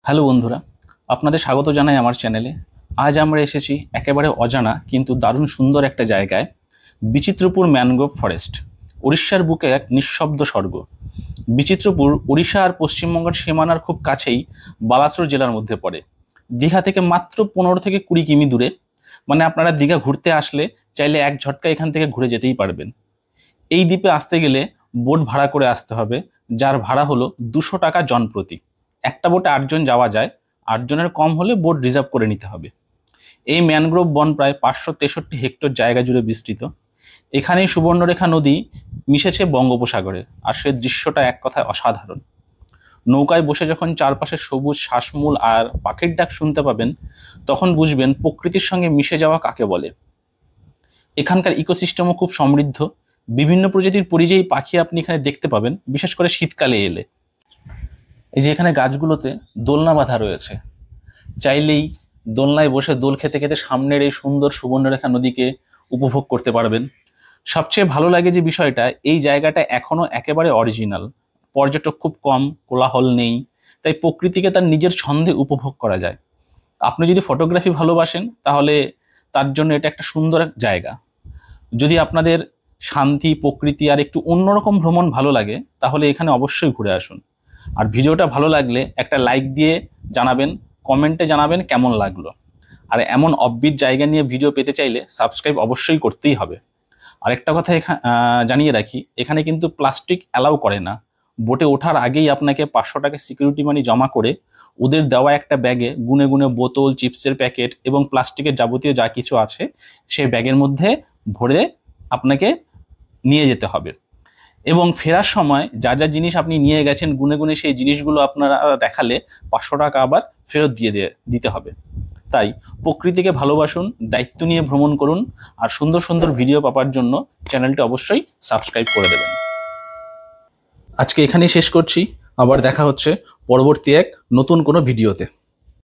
Hello বন্ধুরা, আপনাদের স্বাগত জানাই আমার চ্যানেলে। আজ আমরা এসেছি একেবারে অজানা কিন্তু দারুণ সুন্দর একটা জায়গায়, বিচিত্রপুর ম্যানগ্রোভ ফরেস্ট। উড়িষ্যার বুকে এক নিঃশব্দ স্বর্গ। বিচিত্রপুর উড়িষ্যা আর পশ্চিমবঙ্গের সীমানার খুব কাছেই বালাসোর জেলার মধ্যে পড়ে। দীঘা থেকে মাত্র 15 থেকে 20 কিমি দূরে। মানে আপনারা দীঘা ঘুরতে আসলে চাইলে এক ঝটকা এখান থেকে ঘুরে যেতেই পারবেন। এই দ্বীপে আসতে গেলে বোট ভাড়া করে আসতে হবে, যার ভাড়া হলো 200 টাকা জন প্রতি। একটা বোটে 8 জন যাওয়া যায়, 8 জনের কম হলে বোট রিজার্ভ করে নিতে হবে। এই ম্যানগ্রোভ বন প্রায় 563 হেক্টর জায়গা জুড়ে বিস্তৃত। এখানেই সুবর্ণরেখা নদী মিশেছে বঙ্গোপসাগরে, আর সে দৃশ্যটা এক কথায় অসাধারণ। নৌকায় বসে যখন চারপাশে সবুজ শ্বাসমূল আর পাখির ডাক শুনতে পাবেন, তখন বুঝবেন প্রকৃতির সঙ্গে মিশে যাওয়া কাকে বলে। এখানকার ইকোসিস্টেমও খুব সমৃদ্ধ। বিভিন্ন প্রজাতির পরিযায়ী পাখি আপনি এখানে দেখতে পাবেন, বিশেষ করে শীতকালে এলে। এই যে এখানে গাছগুলোতে দোলনা বাঁধা রয়েছে, চাইলেই দোলনায় বসে দোল খেতে খেতে সামনের এই সুন্দর সুবর্ণরেখা নদীকে উপভোগ করতে পারবেন। সবচেয়ে ভালো লাগে যে বিষয়টা, এই জায়গাটা এখনো একেবারে অরিজিনাল। পর্যটক খুব কম, কোলাহল নেই, তাই প্রকৃতিকে তার নিজের ছন্দে উপভোগ করা যায়। আপনি যদি ফটোগ্রাফি ভালোবাসেন তাহলে তার জন্য এটা একটা সুন্দর এক জায়গা। যদি আপনাদের শান্তি, প্রকৃতি আর একটু অন্যরকম ভ্রমণ ভালো লাগে, তাহলে এখানে অবশ্যই ঘুরে আসুন। আর ভিডিওটা ভালো লাগলে একটা লাইক দিয়ে জানাবেন, কমেন্টে জানাবেন কেমন লাগলো। আর এমন অফবিট জায়গা নিয়ে ভিডিও পেতে চাইলে সাবস্ক্রাইব অবশ্যই করতেই হবে। আরেকটা কথা জানিয়ে রাখি, এখানে কিন্তু প্লাস্টিক অ্যালাউ করে না। বোটে ওঠার আগেই আপনাকে 500 টাকা সিকিউরিটি মানি জমা করে ওদের দেওয়া একটা ব্যাগে গুনে গুনে বোতল, চিপসের প্যাকেট এবং প্লাস্টিকের যাবতীয় যা কিছু আছে সেই ব্যাগের মধ্যে ভরে আপনাকে নিয়ে যেতে হবে। এবং ফেরার সময় যা যা জিনিস আপনি নিয়ে গেছেন গুনে গুনে সেই জিনিসগুলো আপনারা দেখালে 500 টাকা আবার ফেরত দিতে হবে। তাই প্রকৃতিকে ভালোবাসুন, দায়িত্ব নিয়ে ভ্রমণ করুন, আর সুন্দর সুন্দর ভিডিও পাওয়ার জন্য চ্যানেলটি অবশ্যই সাবস্ক্রাইব করে দেবেন। আজকে এখানেই শেষ করছি, আবার দেখা হচ্ছে পরবর্তী এক নতুন কোনো ভিডিওতে।